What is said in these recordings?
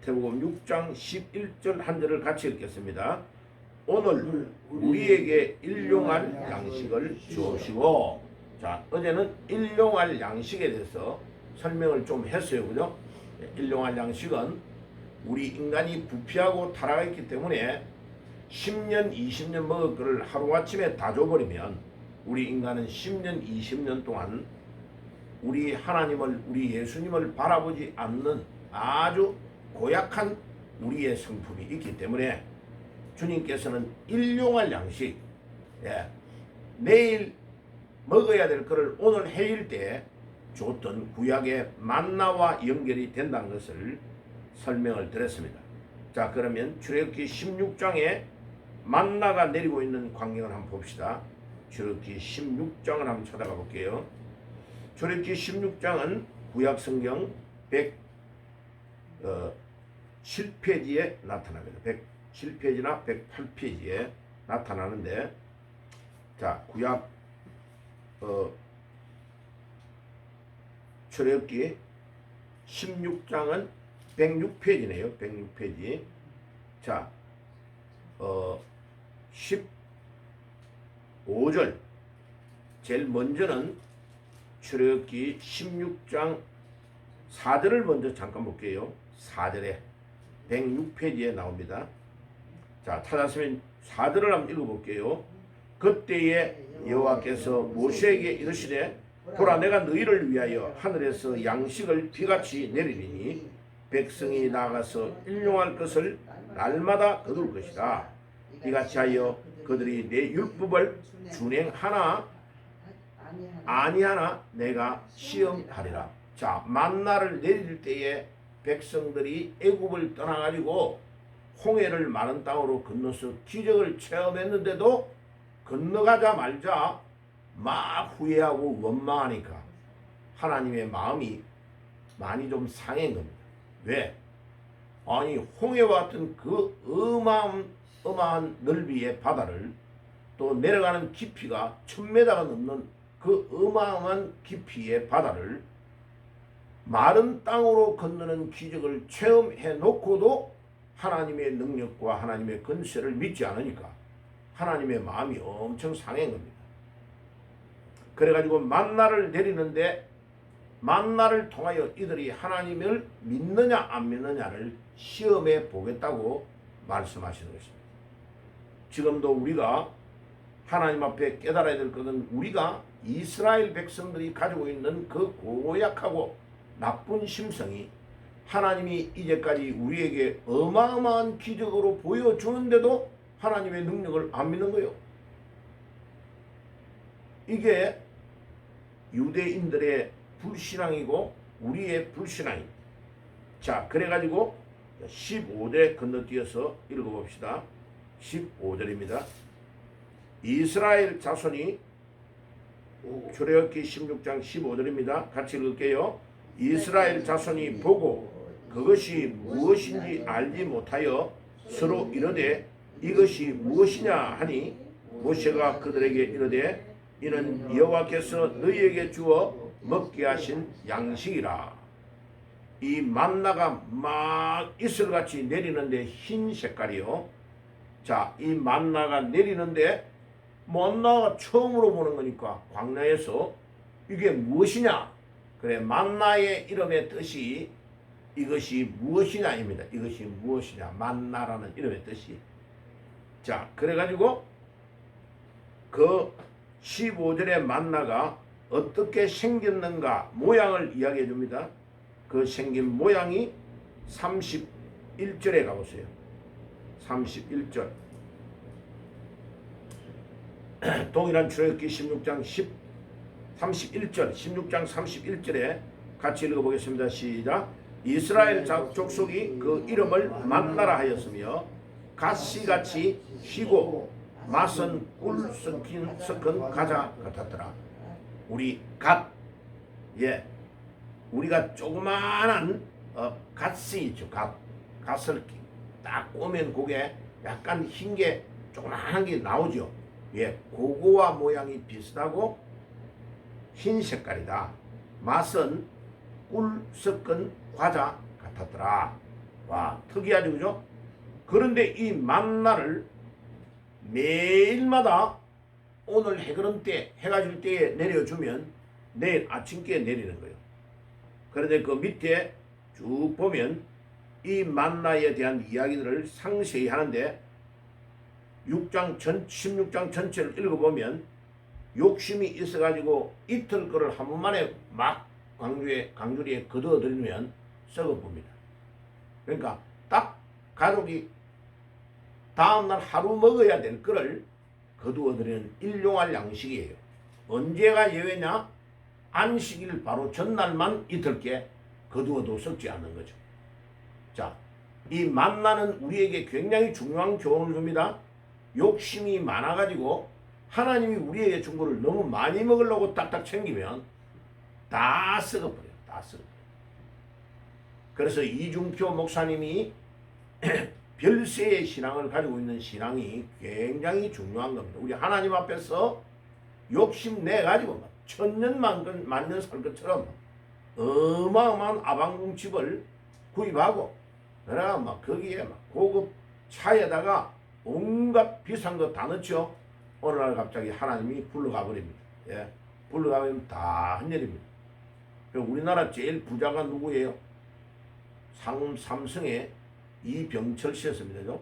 마태복음 6장 11절 한 절을 같이 읽겠습니다. 오늘 우리에게 일용할 양식을 주옵시고. 자, 어제는 일용할 양식에 대해서 설명을 좀 했어요. 그죠? 일용할 양식은 우리 인간이 부패하고 타락했기 때문에 10년, 20년 먹을 거를 하루아침에 다 줘버리면 우리 인간은 10년, 20년 동안 우리 하나님을, 우리 예수님을 바라보지 않는 아주 고약한 우리의 성품이 있기 때문에 주님께서는 일용할 양식, 내일 먹어야 될 것을 오늘 해일 때 줬던 구약의 만나와 연결이 된다는 것을 설명을 드렸습니다. 자, 그러면 출애굽기 16장에 만나가 내리고 있는 광경을 한번 봅시다. 출애굽기 16장을 한번 찾아가 볼게요. 출애굽기 16장은 구약 성경 107페이지에 나타납니다. 107페이지나 108페이지에 나타나는데, 자, 구약 출애굽기 16장은 106페이지네요. 106페이지. 자, 15절. 제일 먼저는 출애굽기 16장 4절을 먼저 잠깐 볼게요. 4절에 106페이지에 나옵니다. 자, 찾았으면 4절을 한번 읽어볼게요. 그때에 여호와께서 모세에게 이르시되 보라, 내가 너희를 위하여 하늘에서 양식을 비같이 내리리니 백성이 나가서 일용할 것을 날마다 거둘 것이다. 이같이 하여 그들이 내 율법을 준행하나 아니하나 내가 시험하리라. 자, 만나를 내릴 때에 백성들이 애굽을 떠나가지고 홍해를 마른 땅으로 건너서 기적을 체험했는데도 건너가자마자 막 후회하고 원망하니까 하나님의 마음이 많이 좀 상한 겁니다. 왜? 아니, 홍해와 같은 그 어마어마한 넓이의 바다를, 또 내려가는 깊이가 1000m가 넘는 그 어마어마한 깊이의 바다를 마른 땅으로 건너는 기적을 체험해 놓고도 하나님의 능력과 하나님의 권세를 믿지 않으니까 하나님의 마음이 엄청 상한 겁니다. 그래가지고 만나를 내리는데 만나를 통하여 이들이 하나님을 믿느냐 안 믿느냐를 시험해 보겠다고 말씀하시는 것입니다. 지금도 우리가 하나님 앞에 깨달아야 될 것은 우리가 이스라엘 백성들이 가지고 있는 그 고약하고 나쁜 심성이 하나님이 이제까지 우리에게 어마어마한 기적으로 보여주는데도 하나님의 능력을 안 믿는 거예요. 이게 유대인들의 불신앙이고 우리의 불신앙입니다. 자, 그래가지고 15절 건너뛰어서 읽어봅시다. 15절입니다. 이스라엘 자손이, 출애굽기 16장 15절입니다. 같이 읽을게요. 이스라엘 자손이 보고 그것이 무엇인지 알지 못하여 서로 이르되 이것이 무엇이냐 하니 모세가 그들에게 이르되 이는 여호와께서 너희에게 주어 먹게 하신 양식이라. 이 만나가 막 이슬같이 내리는데 흰 색깔이요. 자, 이 만나가 내리는데 만나가 처음으로 보는 거니까 광야에서 이게 무엇이냐? 그래, 만나의 이름의 뜻이 이것이 무엇이냐입니다. 이것이 무엇이냐? 만나라는 이름의 뜻이. 자, 그래가지고 그 15절의 만나가 어떻게 생겼는가 모양을 이야기해 줍니다. 그 생긴 모양이 31절에 가보세요. 31절. 동일한 출애굽기 16장 31절, 16장 31절에 같이 읽어보겠습니다. 시작. 이스라엘 족속이 그 이름을 만나라 하였으며 가시같이 희고 맛은 꿀 섞은 과자 같았더라. 우리 갓, 우리가 조그마한 갓씨 있죠. 갓을 딱 꼬면 그게 약간 흰 게 조그마한 게 나오죠. 그거와 모양이 비슷하고 흰 색깔이다. 맛은 꿀 섞은 과자 같았더라. 와, 특이하죠, 그죠? 그런데 이 만나를 매일마다 오늘 해그름 때, 해가 질 때에 내려주면 내일 아침께 내리는 거예요. 그런데 그 밑에 쭉 보면 이 만나에 대한 이야기들을 상세히 하는데 16장 전체를 읽어보면 욕심이 있어가지고 이틀 거를 한 번만에 막 강주리에 거두어들이면 썩어봅니다. 그러니까 딱 가족이 다음날 하루 먹어야 될 거를 거두어들이는 일용할 양식이에요. 언제가 예외냐? 안식일 바로 전날만 이틀께 거두어도 썩지 않는 거죠. 자, 이 만나는 우리에게 굉장히 중요한 교훈을 줍니다. 욕심이 많아가지고 하나님이 우리에게 준 거를 너무 많이 먹으려고 딱딱 챙기면 다 썩어버려요. 다 썩어버려요. 그래서 이중표 목사님이 별세의 신앙을 가지고 있는 신앙이 굉장히 중요한 겁니다. 우리 하나님 앞에서 욕심 내가지고 천년 만년 살 것처럼 어마어마한 아방궁 집을 구입하고 그래가 막 거기에 막 고급 차에다가 온갖 비싼 거 다 넣죠. 어느 날 갑자기 하나님이 불러가 버립니다. 예, 불러가 버리면 다 한일입니다. 우리나라 제일 부자가 누구예요? 삼성의 이병철 씨였습니다.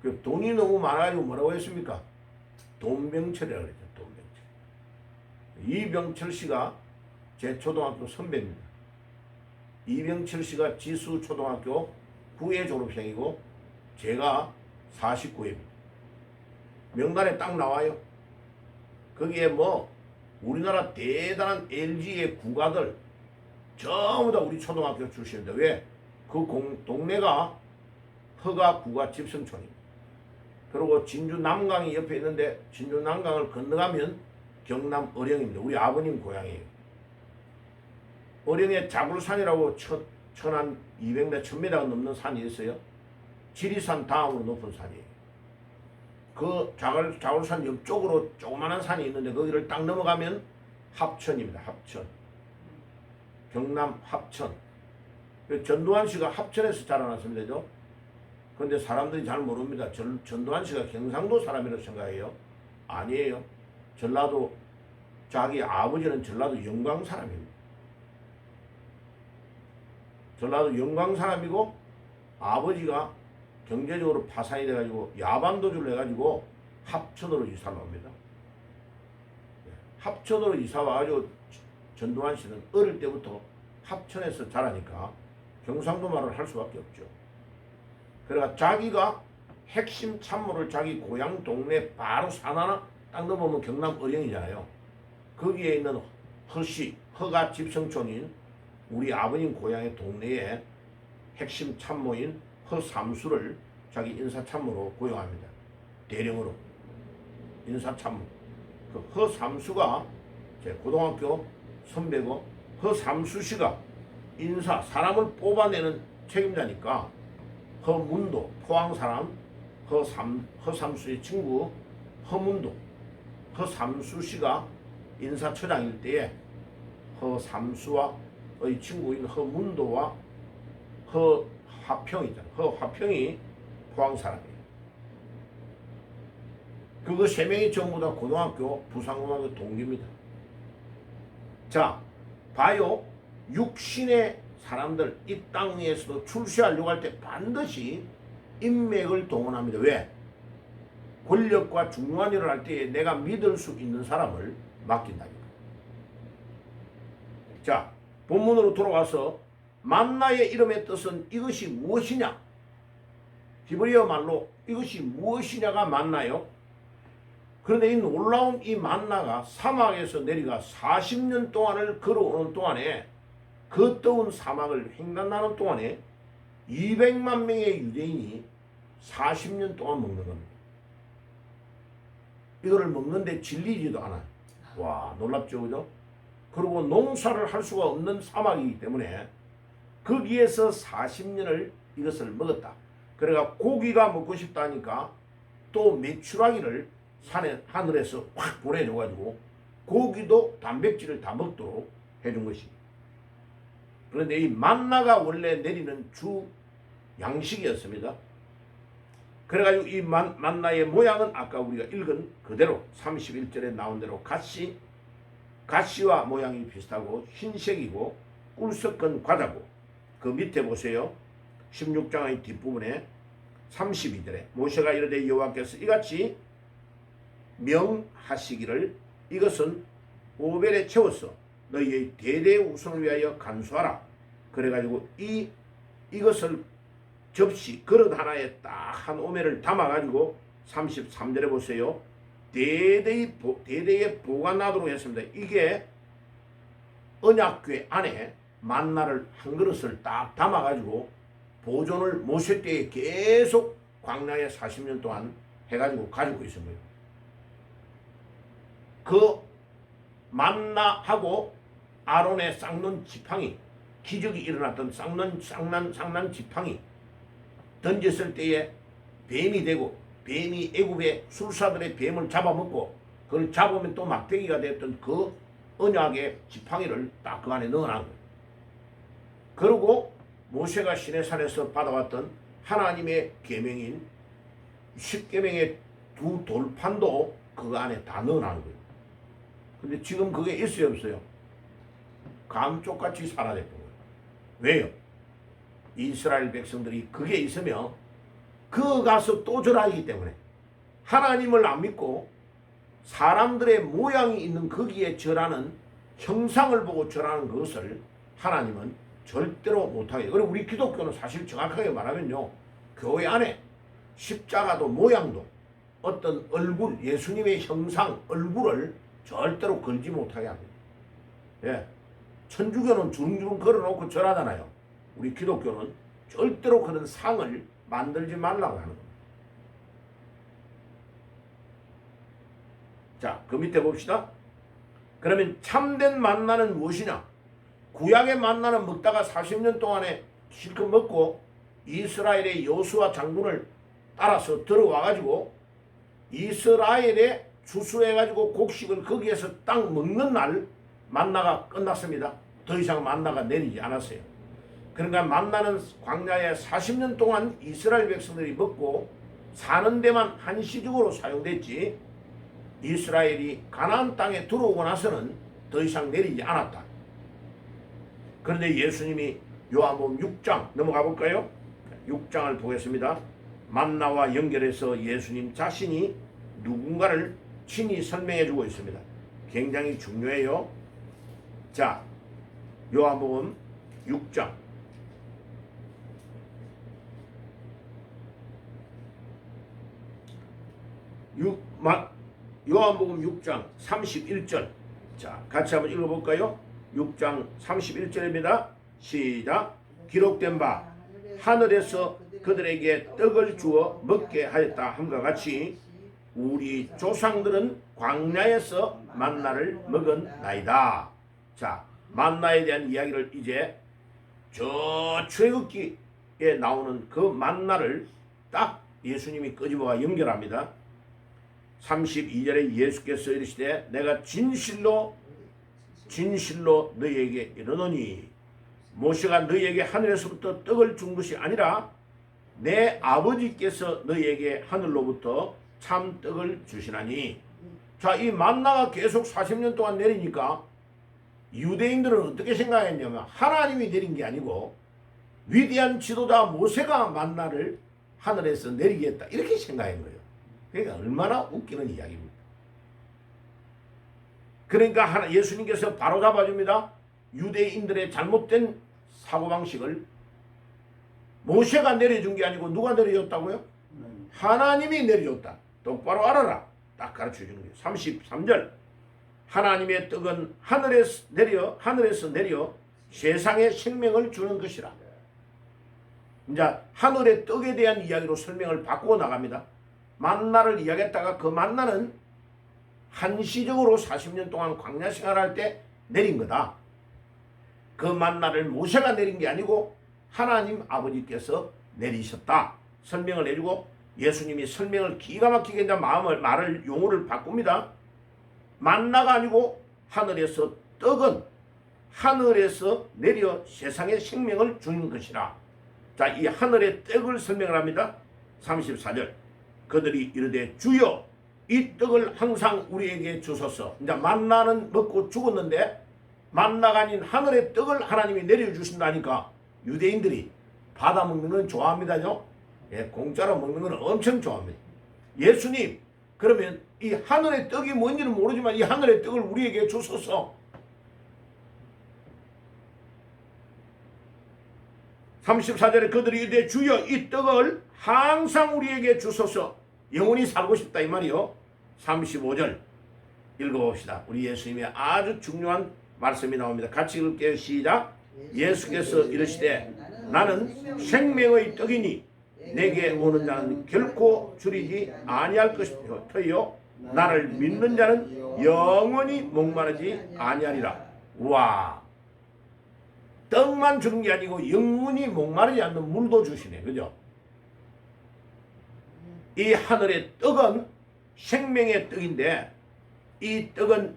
그 돈이 너무 많아가지고 뭐라고 했습니까? 돈병철이라고 그랬죠. 돈병철. 이병철 씨가 제 초등학교 선배입니다. 이병철 씨가 지수초등학교 9회 졸업생이고 제가 49회입니다. 명단에 딱 나와요. 거기에 뭐 우리나라 대단한 LG의 국가들 전부 다 우리 초등학교 출신인데 왜? 그 동네가 허가 국가 집성촌입니다. 그리고 진주 남강이 옆에 있는데 진주 남강을 건너가면 경남 어령입니다. 우리 아버님 고향이에요. 어령에 자굴산이라고 천안 200m, 1000m가 넘는 산이 있어요. 지리산 다음으로 높은 산이에요. 그 자굴산 옆쪽으로 조그마한 산이 있는데 거기를 딱 넘어가면 합천입니다. 합천. 경남 합천. 전두환 씨가 합천에서 자라났습니다. 그런데 사람들이 잘 모릅니다. 전두환 씨가 경상도 사람이라고 생각해요. 아니에요. 전라도 자기 아버지는 전라도 영광 사람입니다. 전라도 영광 사람이고 아버지가 경제적으로 파산이 돼가지고 야반도주를 해가지고 합천으로 이사를 옵니다. 합천으로 이사 와가지고 전두환 씨는 어릴 때부터 합천에서 자라니까 경상도 말을 할 수밖에 없죠. 그러니까 자기가 핵심 참모를 자기 고향 동네 바로 산 하나 딱 넘어오면 경남 어령이잖아요. 거기에 있는 허가 집성촌인 우리 아버님 고향의 동네에 핵심 참모인 허삼수를 자기 인사참모로 고용합니다. 대령으로 인사참모. 그 허삼수가 제 고등학교 선배고 허삼수 씨가 사람을 뽑아내는 책임자니까 허문도 포항 사람 허삼수의 친구 허문도 허삼수 씨가 인사처장일 때에 허삼수와의 친구인 허문도와 허화평이잖아요. 허화평이 포항 사람이에요. 그거 세 명이 전부 다 고등학교 부산고등학교 동기입니다. 자, 봐요. 육신의 사람들 이 땅 위에서도 출세하려고 할 때 반드시 인맥을 동원합니다. 왜? 권력과 중요한 일을 할 때 내가 믿을 수 있는 사람을 맡긴다니까. 자, 본문으로 돌아가서 만나의 이름의 뜻은 이것이 무엇이냐? 히브리어 말로 이것이 무엇이냐가 만나요. 그런데 이 놀라운 이 만나가 사막에서 내려가 40년 동안을 걸어오는 동안에 그 더운 사막을 횡단하는 동안에 200만 명의 유대인이 40년 동안 먹는 겁니다. 이거를 먹는데 질리지도 않아요. 와, 놀랍죠, 그죠? 그리고 농사를 할 수가 없는 사막이기 때문에 거기에서 40년을 이것을 먹었다. 그래가 고기가 먹고 싶다니까 또 메추라기를 하늘에서 확 보내줘가지고 고기도 단백질을 다 먹도록 해준 것입니다. 그런데 이 만나가 원래 내리는 주 양식이었습니다. 그래가지고 이 만나의 모양은 아까 우리가 읽은 그대로 31절에 나온 대로 가시와 모양이 비슷하고 흰색이고 꿀 섞은 과자고, 그 밑에 보세요. 16장의 뒷부분에 32절에 모세가 이르되 여호와께서 이같이 명하시기를 이것은 오벨에 채워서 너희의 대대의 우선을 위하여 간수하라. 그래가지고 이것을 접시 그릇 하나에 딱 한 오멜을 담아가지고 33절에 보세요. 대대에 보관하도록 했습니다. 이게 언약궤 안에 만나를 한 그릇을 딱 담아가지고 보존을 모세 때에 계속 광야에 40년 동안 해가지고 가지고 있습니다. 그 만나하고 아론의 쌍난 지팡이, 기적이 일어났던 쌍난 지팡이 던졌을 때에 뱀이 되고, 뱀이 애굽의 술사들의 뱀을 잡아먹고 그걸 잡으면 또 막대기가 됐던 그 언약의 지팡이를 딱 그 안에 넣어놓은 거예요. 그리고 모세가 시내산에서 받아왔던 하나님의 계명인 10계명의 두 돌판도 그 안에 다 넣어놓은 거예요. 근데 지금 그게 있어요, 없어요? 감쪽같이 사라졌던 거예요. 왜요? 이스라엘 백성들이 그게 있으면 그 가서 또 절하기 때문에, 하나님을 안 믿고 사람들의 모양이 있는 거기에 절하는, 형상을 보고 절하는 것을 하나님은 절대로 못하게. 그리고 우리 기독교는 사실 정확하게 말하면요, 교회 안에 십자가도 모양도 어떤 얼굴, 예수님의 형상, 얼굴을 절대로 걸지 못하게 합니다. 예. 천주교는 주릉주릉 걸어놓고 절하잖아요. 우리 기독교는 절대로 그런 상을 만들지 말라고 하는 겁니다. 자, 그 밑에 봅시다. 그러면 참된 만나는 무엇이냐? 구약의 만나는 먹다가 40년 동안에 실컷 먹고 이스라엘의 여호수아 장군을 따라서 들어와가지고 이스라엘에 추수해가지고 곡식을 거기에서 딱 먹는 날 만나가 끝났습니다. 더 이상 만나가 내리지 않았어요. 그러니까 만나는 광야에 40년 동안 이스라엘 백성들이 먹고 사는 데만 한시적으로 사용됐지, 이스라엘이 가나안 땅에 들어오고 나서는 더 이상 내리지 않았다. 그런데 예수님이 요한복음 6장 넘어가 볼까요? 6장을 보겠습니다. 만나와 연결해서 예수님 자신이 누군가를 친히 설명해 주고 있습니다. 굉장히 중요해요. 자, 요한복음 6장 요한복음 6장 31절. 자, 같이 한번 읽어볼까요? 6장 31절입니다. 시작. 기록된 바 하늘에서 그들에게 떡을 주어 먹게 하였다 함과 같이 우리 조상들은 광야에서 만나를 먹은 나이다. 자, 만나에 대한 이야기를 이제 저 출애굽기에 나오는 그 만나를 딱 예수님이 끄집어와 연결합니다. 32절에 예수께서 이르시되 내가 진실로 너희에게 이르노니 모세가 너희에게 하늘에서부터 떡을 준 것이 아니라 내 아버지께서 너희에게 하늘로부터 참 떡을 주시나니. 자, 이 만나가 계속 40년 동안 내리니까 유대인들은 어떻게 생각했냐면 하나님이 내린 게 아니고 위대한 지도자 모세가 만나를 하늘에서 내리게 했다, 이렇게 생각한 거예요. 그러니까 얼마나 웃기는 이야기입니다. 그러니까 예수님께서 바로 잡아줍니다. 유대인들의 잘못된 사고방식을. 모세가 내려준 게 아니고 누가 내려줬다고요? 하나님이 내려줬다. 똑바로 알아라. 딱 가르쳐주는 거예요. 33절. 하나님의 떡은 하늘에서 내려 세상에 생명을 주는 것이라. 이제 하늘의 떡에 대한 이야기로 설명을 바꾸고 나갑니다. 만나를 이야기했다가 그 만나는 한시적으로 40년 동안 광야 생활할 때 내린 거다. 그 만나를 모세가 내린 게 아니고 하나님 아버지께서 내리셨다. 설명을 해주고 예수님이 설명을 기가 막히게 이제 말을 용어를 바꿉니다. 만나가 아니고 하늘에서 떡은 하늘에서 내려 세상에 생명을 주는 것이라. 자, 이 하늘의 떡을 설명을 합니다. 34절. 그들이 이르되 주여 이 떡을 항상 우리에게 주소서. 이제 만나는 먹고 죽었는데 만나가 아닌 하늘의 떡을 하나님이 내려주신다니까 유대인들이 받아 먹는 건 좋아합니다죠. 예, 공짜로 먹는 건 엄청 좋아합니다. 예수님, 그러면 이 하늘의 떡이 뭔지는 모르지만 이 하늘의 떡을 우리에게 주소서. 34절에 그들이 이르되 주여 이 떡을 항상 우리에게 주소서. 영원히 살고 싶다 이 말이요. 35절 읽어봅시다. 우리 예수님의 아주 중요한 말씀이 나옵니다. 같이 읽을게요. 시작. 예수께서 이르시되 나는 생명의 떡이니 내게 오는 자는 결코 줄이지 아니할 것이요 나를 믿는 자는 영원히 목마르지 아니하리라. 와, 떡만 주는 게 아니고 영원히 목마르지 않는 물도 주시네. 그죠? 이 하늘의 떡은 생명의 떡인데 이 떡은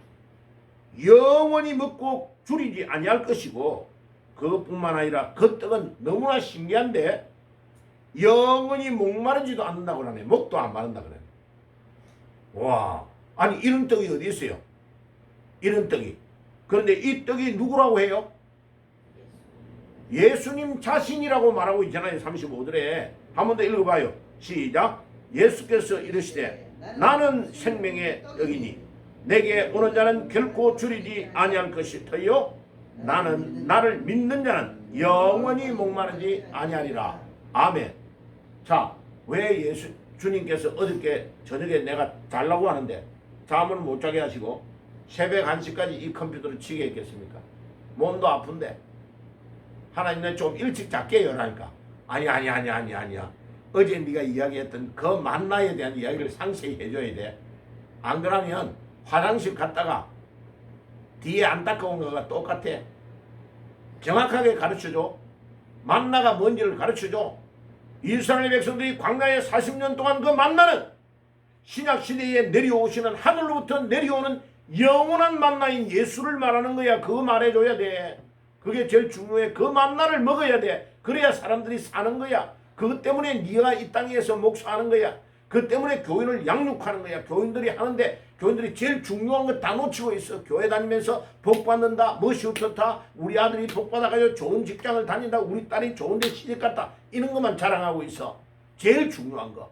영원히 먹고 줄이지 아니할 것이고 그것뿐만 아니라 그 떡은 너무나 신기한데 영원히 목마르지도 않는다고 하네. 목도 안 마른다 그래. 와, 아니 이런 떡이 어디 있어요? 이런 떡이. 그런데 이 떡이 누구라고 해요? 예수님 자신이라고 말하고 있잖아요. 35절에 한 번 더 읽어봐요. 시작. 예수께서 이르시되 나는 생명의 떡이니 내게 오는 자는 결코 줄이지 아니할 것이터요 나는 나를 믿는 자는 영원히 목마르지 아니하리라. 아멘. 자, 왜 주님께서 어저께 저녁에 내가 자려고 하는데 잠을 못 자게 하시고 새벽 1시까지 이 컴퓨터를 치게 했겠습니까? 몸도 아픈데 하나님 좀 일찍 잤게 하라니까. 아니야. 어제 네가 이야기했던 그 만나에 대한 이야기를 상세히 해줘야 돼. 안 그러면 화장실 갔다가 뒤에 안 닦아온 거가 똑같아. 정확하게 가르쳐줘. 만나가 뭔지를 가르쳐줘. 이스라엘 백성들이 광야에 40년 동안 그 만나는 신약시대에 내려오시는 하늘로부터 내려오는 영원한 만나인 예수를 말하는 거야. 그거 말해줘야 돼. 그게 제일 중요해. 그 만나를 먹어야 돼. 그래야 사람들이 사는 거야. 그것 때문에 네가 이 땅에서 목사하는 거야. 그 때문에 교인을 양육하는 거야. 교인들이 하는데 교인들이 제일 중요한 거 다 놓치고 있어. 교회 다니면서 복 받는다. 멋이 어떻다. 우리 아들이 복 받아가지고 좋은 직장을 다닌다. 우리 딸이 좋은 데 시집갔다. 이런 것만 자랑하고 있어. 제일 중요한 거.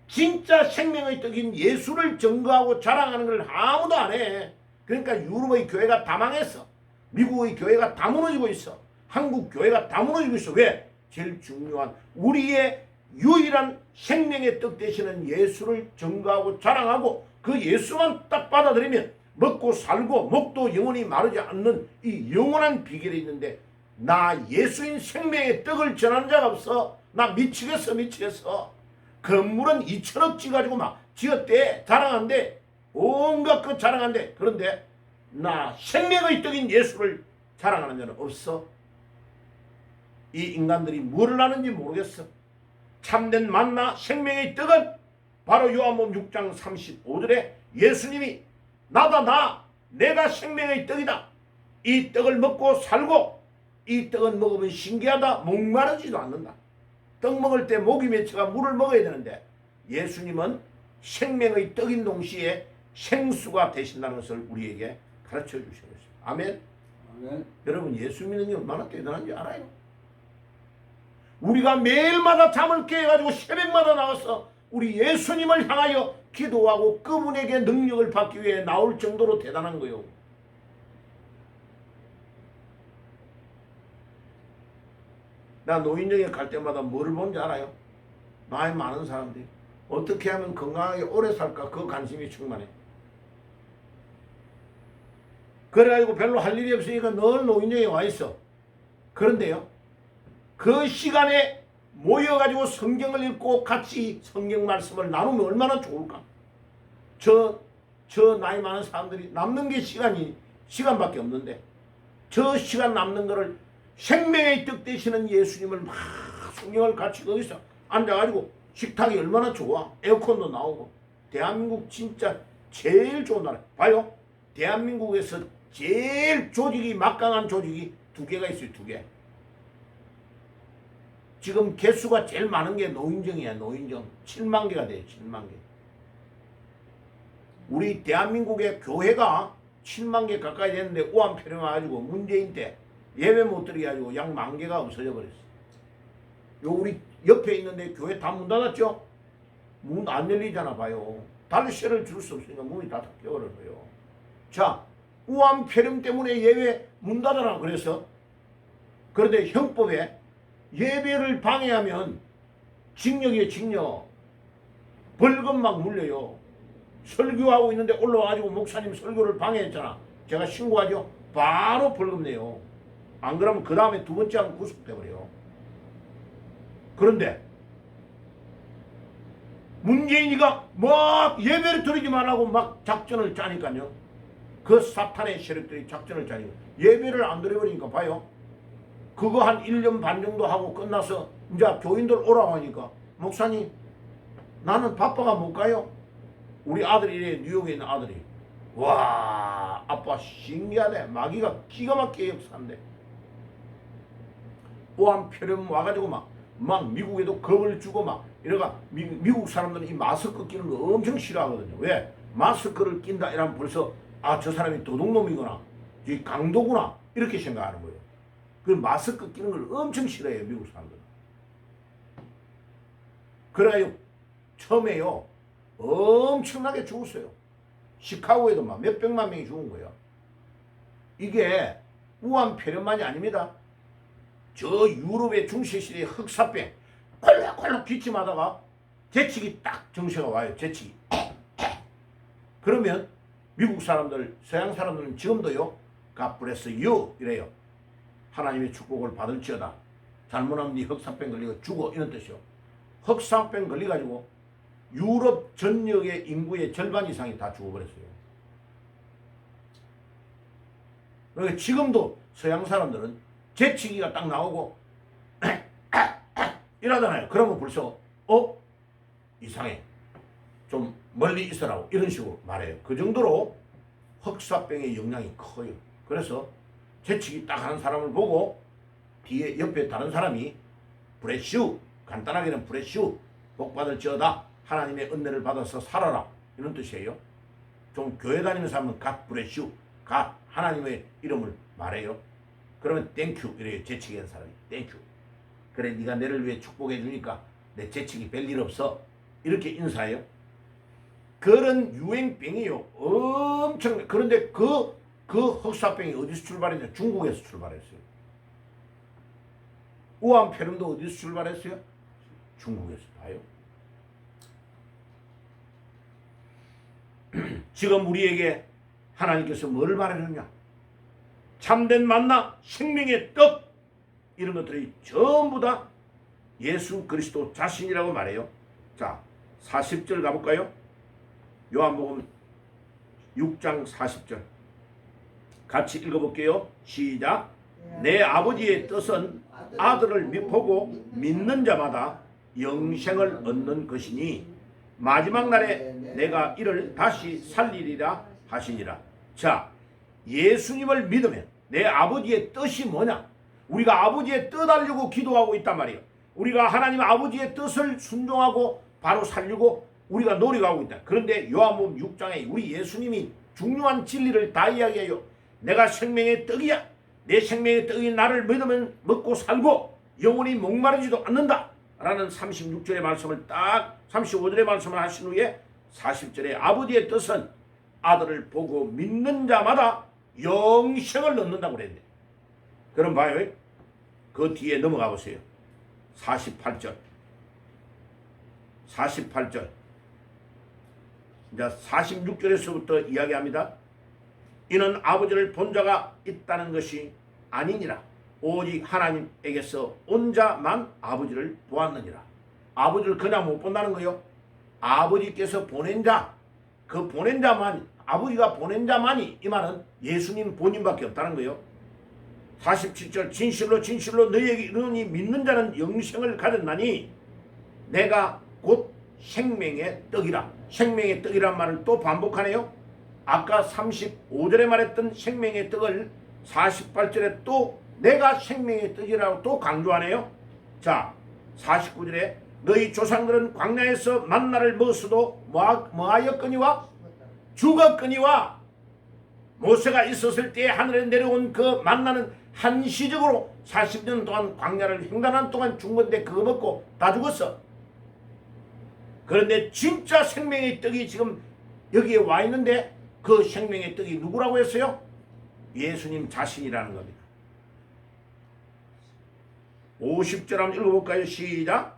진짜 생명의 떡인 예수를 증거하고 자랑하는 걸 아무도 안 해. 그러니까 유럽의 교회가 다 망했어. 미국의 교회가 다 무너지고 있어. 한국 교회가 다 무너지고 있어. 왜? 제일 중요한 우리의 유일한 생명의 떡 되시는 예수를 증거하고 자랑하고 그 예수만 딱 받아들이면 먹고 살고 목도 영원히 마르지 않는 이 영원한 비결이 있는데 나 예수인 생명의 떡을 전하는 자가 없어. 나 미치겠어. 건물은 2천억 지가지고 막 지었대. 자랑한대. 온갖 것 자랑한대. 그런데 나 생명의 떡인 예수를 자랑하는 자는 없어. 이 인간들이 뭐를 하는지 모르겠어. 참된 만나 생명의 떡은 바로 요한복음 6장 35절에 예수님이 나다 나 내가 생명의 떡이다. 이 떡을 먹고 살고 이 떡은 먹으면 신기하다. 목마르지도 않는다. 떡 먹을 때 목이 메쳐가 물을 먹어야 되는데 예수님은 생명의 떡인 동시에 생수가 되신다는 것을 우리에게 가르쳐 주셨습니다. 아멘. 아멘. 여러분 예수 믿는 게 얼마나 대단한지 알아요? 우리가 매일마다 잠을 깨가지고 새벽마다 나와서 우리 예수님을 향하여 기도하고 그분에게 능력을 받기 위해 나올 정도로 대단한 거요. 나 노인정에 갈 때마다 뭐를 보는지 알아요? 나이 많은 사람들이 어떻게 하면 건강하게 오래 살까 그 관심이 충만해. 그래가지고 별로 할 일이 없으니까 늘 노인정에 와 있어. 그런데요, 그 시간에 모여가지고 성경을 읽고 같이 성경 말씀을 나누면 얼마나 좋을까? 저 나이 많은 사람들이 남는 게 시간밖에 없는데 저 시간 남는 거를 생명의 떡 되시는 예수님을 막 성경을 같이 거기서 앉아가지고 식탁이 얼마나 좋아. 에어컨도 나오고. 대한민국 진짜 제일 좋은 나라. 봐요. 대한민국에서 제일 조직이 막강한 조직이 두 개가 있어요. 두 개. 지금 개수가 제일 많은 게 노인정이야. 노인정 7만 개가 돼요. 7만 개. 우리 대한민국의 교회가 7만 개 가까이 됐는데 우한폐렴 와가지고 문재인 때 예배 못 드리게 가지고 약 10,000개가 없어져 버렸어. 요 우리 옆에 있는데 교회 다 문 닫았죠? 문 안 열리잖아 봐요. 달세를 줄 수 없으니까 문이 다 닫혀버려요. 자, 우한폐렴 때문에 예배 문 닫아라 그래서. 그런데 형법에 예배를 방해하면 징역이에요. 징역. 벌금 막 물려요. 설교하고 있는데 올라와가지고 목사님 설교를 방해했잖아. 제가 신고하죠. 바로 벌금 내요. 안 그러면 그 다음에 두 번째 하면 구속돼버려요. 그런데 문재인이가 막 예배를 드리지 말라고 막 작전을 짜니까요. 그 사탄의 세력들이 작전을 짜니까 예배를 안 드려버리니까 봐요. 그거 한 1년 반 정도 하고 끝나서 이제 교인들 오라고 하니까 목사님 나는 바빠가 못 가요. 우리 아들이 뉴욕에 있는 아들이 와 아빠 신기하네. 마귀가 기가 막히게 역사한대. 우한폐렴 와가지고 막 미국에도 겁을 주고 막 이래가 미국 사람들은 이 마스크 끼는 거 엄청 싫어하거든요. 왜? 마스크를 낀다 이러면 벌써 아 저 사람이 도둑놈이구나 이 강도구나 이렇게 생각하는 거예요. 그 마스크 끼는 걸 엄청 싫어해요. 미국 사람들은. 그래가지고 처음에요 엄청나게 죽었어요. 시카고에도 막 몇백만 명이 죽은 거예요. 이게 우한폐렴만이 아닙니다. 저 유럽의 중세시대의 흑사병 콜록콜록 기침하다가 재치기 딱 정세가 와요. 재치기. 그러면 미국 사람들 서양 사람들은 지금도요 God bless you 이래요. 하나님의 축복을 받을지어다. 잘못하면 네 흑사병 걸리고 죽어 이런 뜻이요. 흑사병 걸려가지고 유럽 전역의 인구의 절반 이상이 다 죽어버렸어요. 그러니까 지금도 서양 사람들은 재치기가 딱 나오고 이러잖아요. 그러면 벌써 이상해. 좀 멀리 있으라고 이런 식으로 말해요. 그 정도로 흑사병의 영향이 커요. 그래서 재치기 딱 하는 사람을 보고 뒤에 옆에 다른 사람이 브레슈 간단하게는 브레슈 복받을지어다. 하나님의 은혜를 받아서 살아라 이런 뜻이에요. 좀 교회 다니는 사람은 갓 브레슈 갓 하나님의 이름을 말해요. 그러면 땡큐 이래요. 재치기 한 사람이 땡큐. 그래 네가 내를 위해 축복해 주니까 내 재치기 별일 없어 이렇게 인사해요. 그런 유행병이요. 엄청. 그런데 그 흑사병이 어디서 출발했냐? 중국에서 출발했어요. 우한폐렴도 어디서 출발했어요? 중국에서 봐요. 지금 우리에게 하나님께서 뭘 말해주냐? 참된 만나, 생명의 떡 이런 것들이 전부 다 예수 그리스도 자신이라고 말해요. 자, 40절 가볼까요? 요한복음 6장 40절 같이 읽어볼게요. 시작. 내 아버지의 뜻은 아들을 보고 믿는 자마다 영생을 얻는 것이니 마지막 날에 내가 이를 다시 살리리라 하시니라. 자, 예수님을 믿으면 내 아버지의 뜻이 뭐냐? 우리가 아버지의 뜻 알려고 기도하고 있단 말이에요. 우리가 하나님 아버지의 뜻을 순종하고 바로 살리고 우리가 노력하고 있다. 그런데 요한복음 6장에 우리 예수님이 중요한 진리를 다 이야기해요. 내가 생명의 떡이야. 내 생명의 떡이 나를 믿으면 먹고 살고 영원히 목마르지도 않는다. 라는 36절의 말씀을 딱 35절의 말씀을 하신 후에 40절에 아버지의 뜻은 아들을 보고 믿는 자마다 영생을 얻는다고 그랬네. 그럼 봐요. 그 뒤에 넘어가 보세요. 48절. 48절. 이제 46절에서부터 이야기합니다. 이는 아버지를 본 자가 있다는 것이 아니니라. 오직 하나님에게서 온 자만 아버지를 보았느니라. 아버지를 그냥 못 본다는 거요. 아버지께서 보낸 자, 그 보낸 자만, 아버지가 보낸 자만이 이 말은 예수님 본인밖에 없다는 거요. 47절 진실로 진실로 너희에게 이르노니 믿는 자는 영생을 가졌나니 내가 곧 생명의 떡이라. 생명의 떡이란 말을 또 반복하네요. 아까 35절에 말했던 생명의 떡을 48절에 또 내가 생명의 떡이라고 또 강조하네요. 자, 49절에 너희 조상들은 광야에서 만나를 먹었어도 뭐하였거니와 죽었거니와 모세가 있었을 때 하늘에 내려온 그 만나는 한시적으로 40년 동안 광야를 횡단한 동안 죽은 건데 그거 먹고 다 죽었어. 그런데 진짜 생명의 떡이 지금 여기에 와 있는데 그 생명의 떡이 누구라고 했어요? 예수님 자신이라는 겁니다. 50절 한번 읽어볼까요? 시작.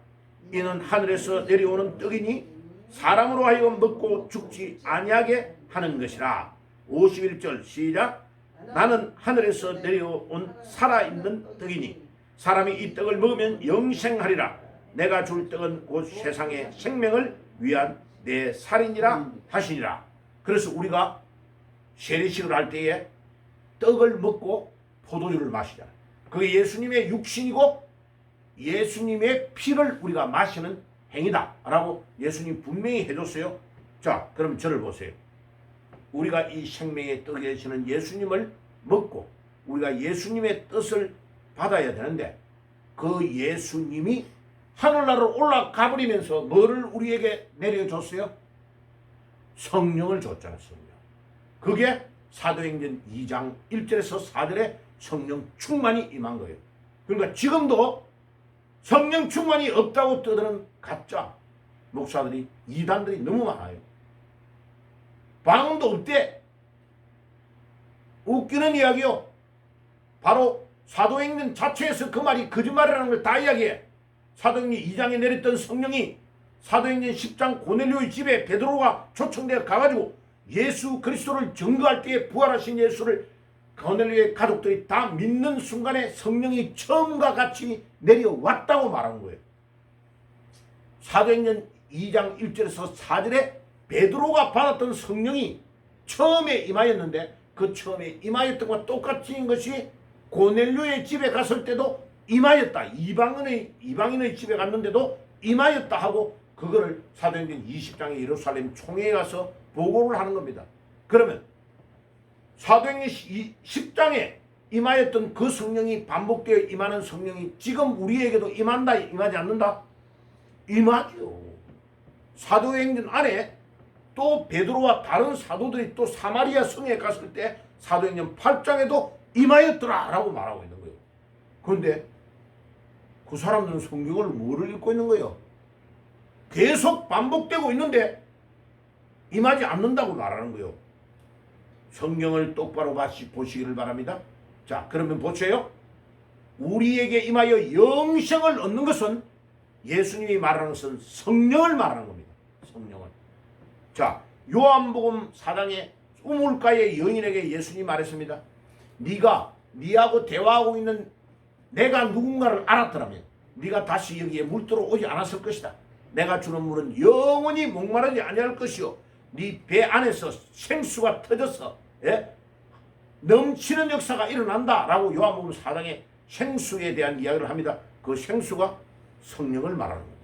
이는 하늘에서 내려오는 떡이니 사람으로 하여금 먹고 죽지 아니하게 하는 것이라. 51절 시작. 나는 하늘에서 내려온 살아있는 떡이니 사람이 이 떡을 먹으면 영생하리라. 내가 줄 떡은 곧 세상의 생명을 위한 내 살이니라 하시니라. 그래서 우리가 세례식을 할 때에 떡을 먹고 포도주를 마시잖아요. 그게 예수님의 육신이고 예수님의 피를 우리가 마시는 행위다 라고 예수님 분명히 해줬어요. 자, 그럼 저를 보세요. 우리가 이 생명의 떡이 되시는 예수님을 먹고 우리가 예수님의 뜻을 받아야 되는데 그 예수님이 하늘나라로 올라가 버리면서 뭐를 우리에게 내려줬어요? 성령을 줬잖아요. 성령. 그게 사도행전 2장 1절에서 4절에 성령 충만이 임한 거예요. 그러니까 지금도 성령 충만이 없다고 떠드는 가짜 목사들이 이단들이 너무 많아요. 방언도 없대. 웃기는 이야기요. 바로 사도행전 자체에서 그 말이 거짓말이라는 걸 다 이야기해. 사도행전 2장에 내렸던 성령이 사도행전 10장 고넬료의 집에 베드로가 초청되어 가가지고 예수 그리스도를 증거할 때에 부활하신 예수를 고넬료의 가족들이 다 믿는 순간에 성령이 처음과 같이 내려왔다고 말한 거예요. 사도행전 2장 1절에서 4절에 베드로가 받았던 성령이 처음에 임하였는데 그 처음에 임하였던 것과 똑같은 것이 고넬료의 집에 갔을 때도 임하였다. 이방인의 집에 갔는데도 임하였다 하고 그거를 사도행전 20장에 예루살렘 총회에 가서 보고를 하는 겁니다. 그러면 사도행전 10장에 임하였던 그 성령이 반복되어 임하는 성령이 지금 우리에게도 임한다, 임하지 않는다? 임하죠. 사도행전 안에 또 베드로와 다른 사도들이 또 사마리아 성에 갔을 때 사도행전 8장에도 임하였더라 라고 말하고 있는 거예요. 그런데 그 사람들은 성경을 뭐를 읽고 있는 거예요? 계속 반복되고 있는데 임하지 않는다고 말하는 거예요. 성경을 똑바로 보시기를 바랍니다. 자, 그러면 보세요. 우리에게 임하여 영생을 얻는 것은 예수님이 말하는 것은 성령을 말하는 겁니다. 성령을. 자, 요한복음 4장에 우물가의 여인에게 예수님이 말했습니다. 네가 네하고 대화하고 있는 내가 누군가를 알았더라면 네가 다시 여기에 물들어 오지 않았을 것이다. 내가 주는 물은 영원히 목마르지 아니할 것이요 네 배 안에서 생수가 터져서 넘치는 역사가 일어난다 라고 요한복음 4장에 생수에 대한 이야기를 합니다. 그 생수가 성령을 말하는 겁니다.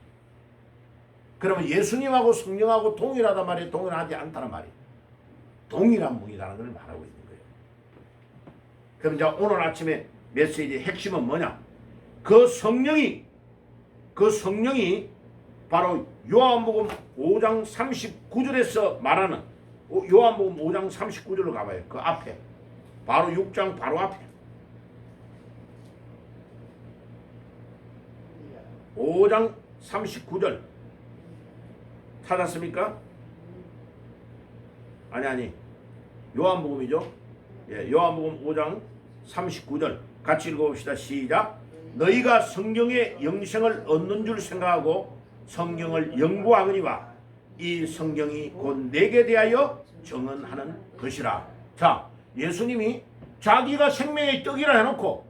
그러면 예수님하고 성령하고 동일하단 말이에요? 동일하지 않다는 말이에요? 동일한 분이라는 걸 말하고 있는 거예요. 그럼 이제 오늘 아침에 메시지의 핵심은 뭐냐? 그 성령이 바로 요한복음 5장 39절에서 말하는 요한복음 5장 39절로 가봐요. 그 앞에 바로 6장 바로 앞에 5장 39절 찾았습니까? 아니 요한복음이죠. 예, 요한복음 5장 39절 같이 읽어봅시다. 시작. 너희가 성경의 영생을 얻는 줄 생각하고 성경을 연구하거니와 이 성경이 곧 내게 대하여 증언하는 것이라. 자, 예수님이 자기가 생명의 떡이라 해놓고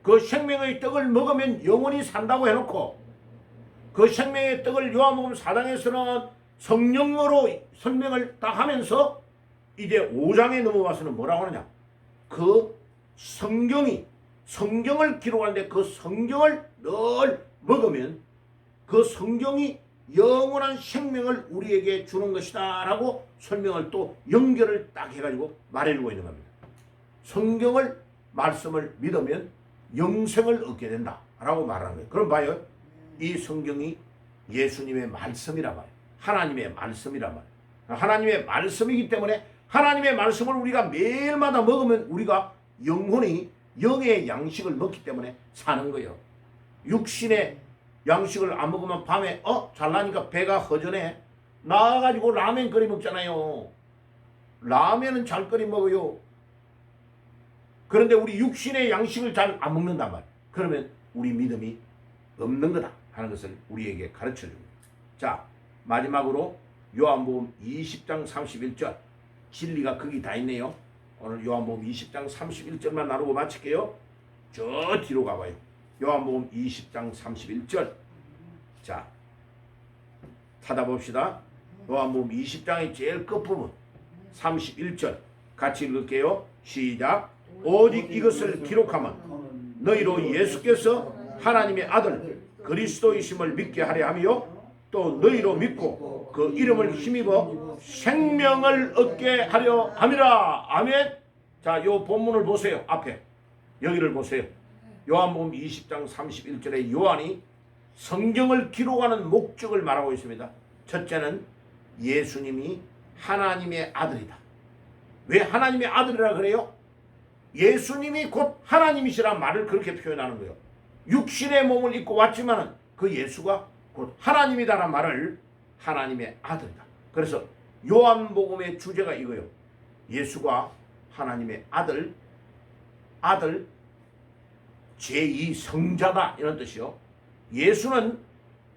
그 생명의 떡을 먹으면 영원히 산다고 해놓고 그 생명의 떡을 요한복음 4장에서는 성령으로 설명을 딱 하면서 이제 5장에 넘어와서는 뭐라고 하느냐? 그 성경을 기록하는데 그 성경을 늘 먹으면 그 성경이 영원한 생명을 우리에게 주는 것이다 라고 설명을 또 연결을 딱 해가지고 말해주고 있는 겁니다. 말씀을 믿으면 영생을 얻게 된다 라고 말하는 거예요. 그럼 봐요. 이 성경이 예수님의 말씀이란 말이에요. 하나님의 말씀이란 말이에요. 하나님의 말씀이기 때문에 하나님의 말씀을 우리가 매일마다 먹으면 우리가 영혼이 영의 양식을 먹기 때문에 사는 거예요. 육신의 양식을 안 먹으면 밤에 잘나니까 배가 허전해. 나와가지고 라면 끓여 먹잖아요. 라면은 잘 끓여 먹어요. 그런데 우리 육신의 양식을 잘 안 먹는단 말이에요. 그러면 우리 믿음이 없는 거다 하는 것을 우리에게 가르쳐 줍니다. 자, 마지막으로 요한복음 20장 31절. 진리가 거기 다 있네요. 오늘 요한복음 20장 31절만 나누고 마칠게요. 저 뒤로 가봐요. 요한복음 20장 31절. 자, 찾아봅시다. 요한복음 20장의 제일 끝부분 31절 같이 읽을게요. 시작. 오직 이것을 기록하면 너희로 예수께서 하나님의 아들 그리스도이심을 믿게 하려 하며 또 너희로 믿고 그 이름을 힘입어 생명을 얻게 하려 함이라. 아멘. 자, 요 본문을 보세요. 앞에 여기를 보세요. 요한복음 20장 31절에 요한이 성경을 기록하는 목적을 말하고 있습니다. 첫째는 예수님이 하나님의 아들이다. 왜 하나님의 아들이라 그래요? 예수님이 곧 하나님이시란 말을 그렇게 표현하는 거예요. 육신의 몸을 입고 왔지만 그 예수가 곧 하나님이다라는 말을 하나님의 아들이다. 그래서 요한복음의 주제가 이거예요. 예수가 하나님의 아들 제2성자다 이런 뜻이요. 예수는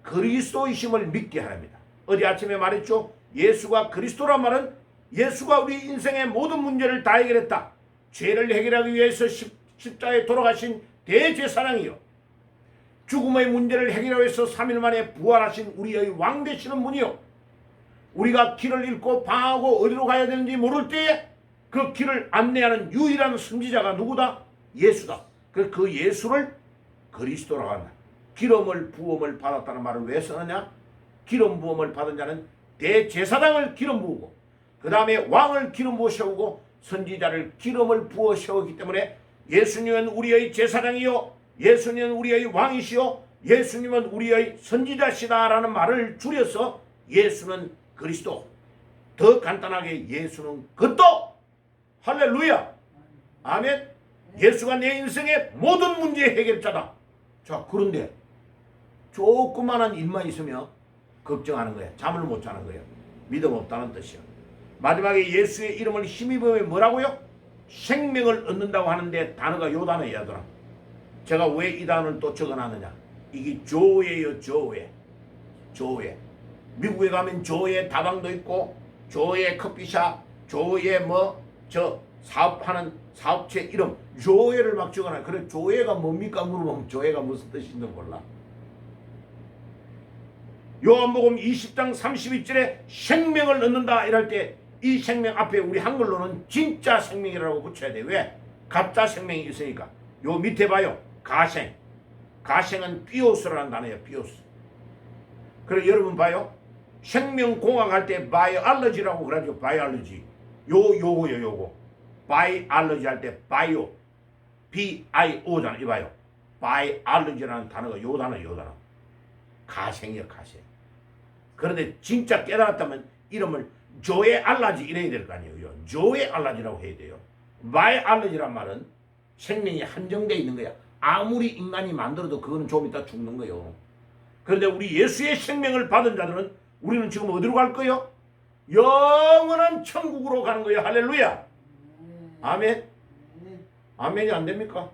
그리스도이심을 믿게 하랍니다. 어제 아침에 말했죠. 예수가 그리스도란 말은 예수가 우리 인생의 모든 문제를 다 해결했다. 죄를 해결하기 위해서 십자가에 돌아가신 대제사장이요. 죽음의 문제를 해결하기 위해서 3일 만에 부활하신 우리의 왕 되시는 분이요. 우리가 길을 잃고 방하고 어디로 가야 되는지 모를 때에 그 길을 안내하는 유일한 선지자가 누구다? 예수다. 그 예수를 그리스도라고 한다. 기름을 부음을 받았다는 말을 왜 쓰느냐? 기름 부음을 받은 자는 대제사장을 기름 부으고 그 다음에 왕을 기름 부어 세우고 선지자를 기름을 부어 세우기 때문에 예수님은 우리의 제사장이요, 예수님은 우리의 왕이시요, 예수님은 우리의 선지자시다라는 말을 줄여서 예수는 그리스도. 더 간단하게 예수는 그리스도. 할렐루야. 아멘. 예수가 내 인생의 모든 문제 해결자다. 자, 그런데 조그만한 일만 있으면 걱정하는 거야. 잠을 못 자는 거야. 믿음 없다는 뜻이야. 마지막에 예수의 이름을 힘입으면 뭐라고요? 생명을 얻는다고 하는데 단어가 요 단어예요. 제가 왜 이 단어를 또 적어놨느냐? 이게 조예요. 조예. 미국에 가면 조예 다방도 있고 조예 커피숍, 조예 사업하는 사업체 이름 조예를 막 적어놔요. 그래 조예가 뭡니까 물어보면 조예가 무슨 뜻인지 몰라. 요한복음 20장 32절에 생명을 얻는다 이럴 때 이 생명 앞에 우리 한글로는 진짜 생명이라고 붙여야 돼. 왜? 가짜 생명이 있으니까. 요 밑에 봐요. 가생은 비오스라는 단어예요. 비오스. 그래 여러분 봐요. 생명공학 할 때 바이올로지라고 그러죠. 바이올로지. 요거. 바이올로지 할 때 바이오. B-I-O잖아. 이봐요. 바이올로지라는 단어가 요 단어. 가생이요. 가생. 그런데 진짜 깨달았다면 이름을 조에 알라지 이래야 될 거 아니에요. 조에 알라지라고 해야 돼요. 바이올로지란 말은 생명이 한정되어 있는 거야. 아무리 인간이 만들어도 그거는 좀 이따 죽는 거예요. 그런데 우리 예수의 생명을 받은 자들은 우리는 지금 어디로 갈 거예요? 영원한 천국으로 가는 거예요. 할렐루야. 아멘. 아멘이 안 됩니까?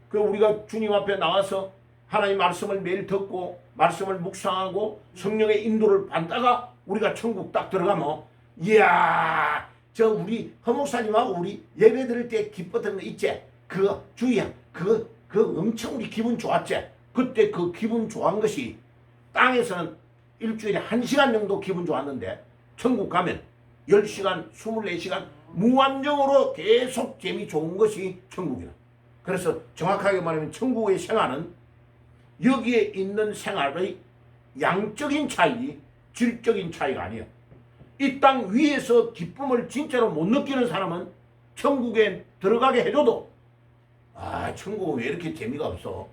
그 우리가 주님 앞에 나와서 하나님 말씀을 매일 듣고 말씀을 묵상하고 성령의 인도를 받다가 우리가 천국 딱 들어가면 이야 저 우리 허목사님하고 우리 예배 드릴 때 기뻤던 거 있지? 그거 주희야 그거 엄청 우리 기분 좋았지? 그때 그 기분 좋은 것이 땅에서는 일주일에 1시간 정도 기분 좋았는데 천국 가면 10시간 24시간 무한정으로 계속 재미 좋은 것이 천국이다. 그래서 정확하게 말하면 천국의 생활은 여기에 있는 생활의 양적인 차이지 질적인 차이가 아니에요. 이 땅 위에서 기쁨을 진짜로 못 느끼는 사람은 천국에 들어가게 해줘도 천국은 왜 이렇게 재미가 없어?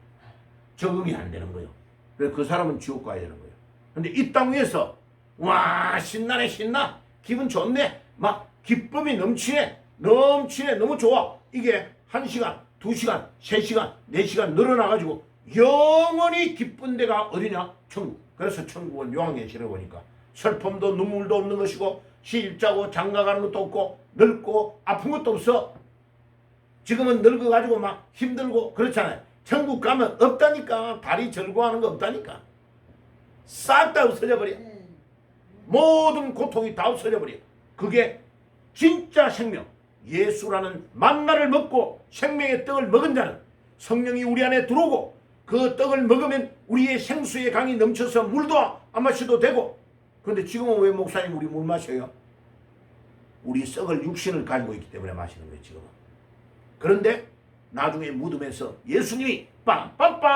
적응이 안 되는 거예요. 그래서 그 사람은 지옥 가야 되는 거예요. 근데 이 땅 위에서 와 신나네 신나 기분 좋네 막 기쁨이 넘치네 너무 좋아. 이게 1시간 2시간 3시간 4시간 늘어나가지고 영원히 기쁜 데가 어디냐? 천국. 그래서 천국은 요한계시를 보니까 슬픔도 눈물도 없는 것이고 시집자고 장가가는 것도 없고 늙고 아픈 것도 없어. 지금은 늙어가지고 막 힘들고 그렇잖아요. 천국 가면 없다니까. 다리 절구하는 거 없다니까. 싹 다 없어져 버려. 모든 고통이 다 없어져 버려. 그게 진짜 생명. 예수라는 만나를 먹고 생명의 떡을 먹은 자는 성령이 우리 안에 들어오고 그 떡을 먹으면 우리의 생수의 강이 넘쳐서 물도 안 마셔도 되고. 그런데 지금은 왜 목사님 우리 물 마셔요? 우리 썩을 육신을 가지고 있기 때문에 마시는 거예요 지금은. 그런데 나중에 무덤에서 예수님이 빵빵빵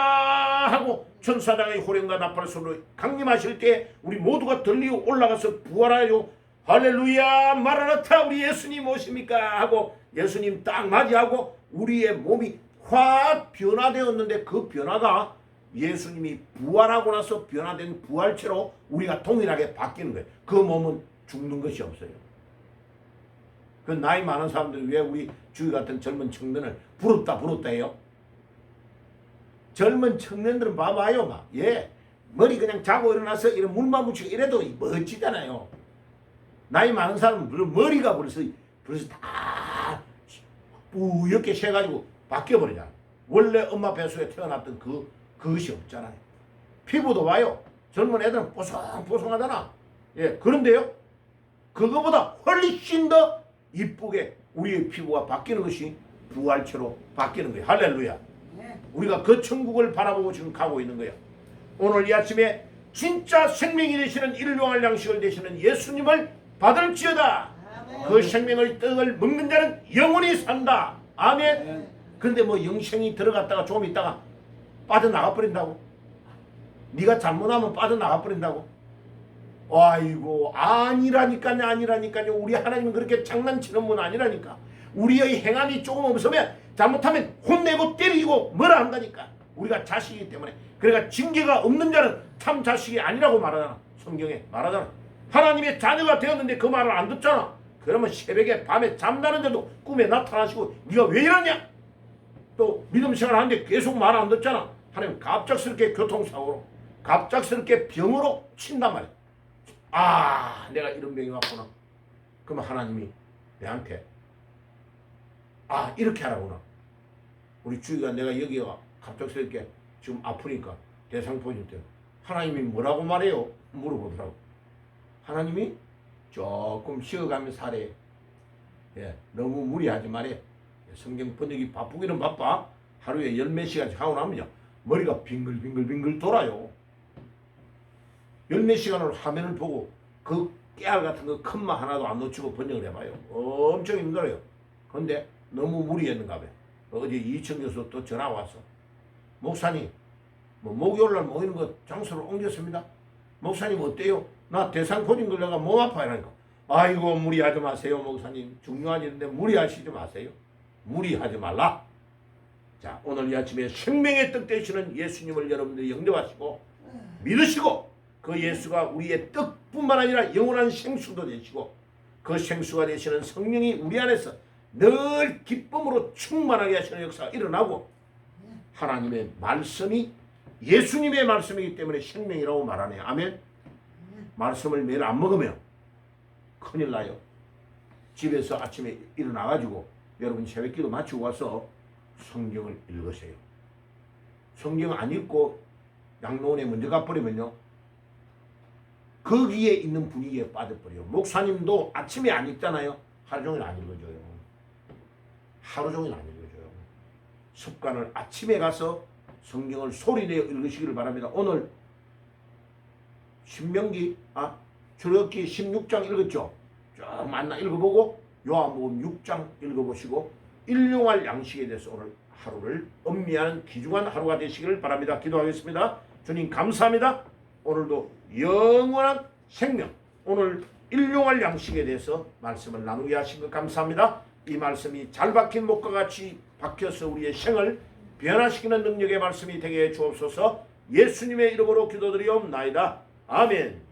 하고 천사장의 호령과 나팔 소리로 강림하실 때 우리 모두가 들리고 올라가서 부활하여 할렐루야 마라나타 우리 예수님 오십니까 하고 예수님 딱 맞이하고 우리의 몸이 확 변화되었는데 그 변화가 예수님이 부활하고 나서 변화된 부활체로 우리가 동일하게 바뀌는 거예요. 그 몸은 죽는 것이 없어요. 그 나이 많은 사람들이 왜 우리 주위 같은 젊은 청년을 부럽다 해요? 젊은 청년들은 봐봐요 막. 예. 머리 그냥 자고 일어나서 이런 물만 묻히고 이래도 멋지잖아요. 나이 많은 사람은 머리가 벌써 다 뿌옇게 새가지고 바뀌어버리잖아. 원래 엄마 뱃속에 태어났던 그것이 없잖아요. 피부도 봐요. 젊은 애들은 뽀송뽀송하잖아. 예, 그런데요. 그거보다 훨씬 더 이쁘게 우리의 피부가 바뀌는 것이 부활체로 바뀌는 거예요. 할렐루야. 우리가 그 천국을 바라보고 지금 가고 있는 거예요. 오늘 이 아침에 진짜 생명이 되시는 일용할 양식을 되시는 예수님을 받을지어다. 그 생명의 떡을 먹는 자는 영원히 산다. 아멘. 근데 뭐 영생이 들어갔다가 조금 있다가 빠져나가 버린다고? 네가 잘못하면 빠져나가 버린다고? 아이고 아니라니까요. 우리 하나님은 그렇게 장난치는 분 아니라니까. 우리의 행함이 조금 없으면 잘못하면 혼내고 때리고 뭐라 한다니까. 우리가 자식이기 때문에. 그러니까 징계가 없는 자는 참 자식이 아니라고 말하잖아. 성경에 말하잖아. 하나님의 자녀가 되었는데 그 말을 안 듣잖아. 그러면 새벽에 밤에 잠자는데도 꿈에 나타나시고 네가 왜 이러냐? 또 믿음 생활하는데 계속 말 안 듣잖아. 하나님 갑작스럽게 교통사고로 갑작스럽게 병으로 친단 말이야. 아 내가 이런 병이 왔구나. 그러면 하나님이 내한테 아 이렇게 하라구나. 우리 주위가 내가 여기가 갑작스럽게 지금 아프니까 대상포진 때 하나님이 뭐라고 말해요? 물어보더라고. 하나님이 조금 쉬어가면서 하래. 예, 너무 무리하지 말해. 성경 번역이 바쁘기는 바빠. 하루에 10몇 시간씩 하고 나면요 머리가 빙글빙글 돌아요. 10몇 시간을 화면을 보고 그 깨알 같은 거 컴마 하나도 안 놓치고 번역을 해봐요. 엄청 힘들어요. 그런데 너무 무리했는가 봐요. 어제 이청 교수 또 전화 왔어. 목사님 뭐 목요일날 모이는 거 장소를 옮겼습니다. 목사님 어때요? 나 대상포진 걸려가 몸 아파하니까. 아이고 무리하지 마세요 목사님. 중요한 일인데 무리하시지 마세요. 무리하지 말라. 자 오늘 이 아침에 생명의 떡 되시는 예수님을 여러분들이 영접하시고 믿으시고 그 예수가 우리의 떡뿐만 아니라 영원한 생수도 되시고 그 생수가 되시는 성령이 우리 안에서 늘 기쁨으로 충만하게 하시는 역사가 일어나고 하나님의 말씀이 예수님의 말씀이기 때문에 생명이라고 말하네요. 아멘. 말씀을 매일 안 먹으면 큰일 나요. 집에서 아침에 일어나가지고 여러분 새벽기도 마치고 와서 성경을 읽으세요. 성경 안 읽고 양로원에 먼저 가버리면요 거기에 있는 분위기에 빠져버려요. 목사님도 아침에 안 읽잖아요. 하루 종일 안 읽어줘요. 하루 종일 안 읽어줘요. 습관을 아침에 가서 성경을 소리내어 읽으시기를 바랍니다. 오늘 신명기 출애굽기 16장 읽었죠. 쭉 만나 읽어보고 요한복음 6장 읽어보시고 일용할 양식에 대해서 오늘 하루를 음미하는 귀중한 하루가 되시기를 바랍니다. 기도하겠습니다. 주님 감사합니다. 오늘도 영원한 생명 오늘 일용할 양식에 대해서 말씀을 나누게 하신 것 감사합니다. 이 말씀이 잘 박힌 목과 같이 박혀서 우리의 생을 변화시키는 능력의 말씀이 되게 해 주옵소서. 예수님의 이름으로 기도드리옵나이다. 아멘.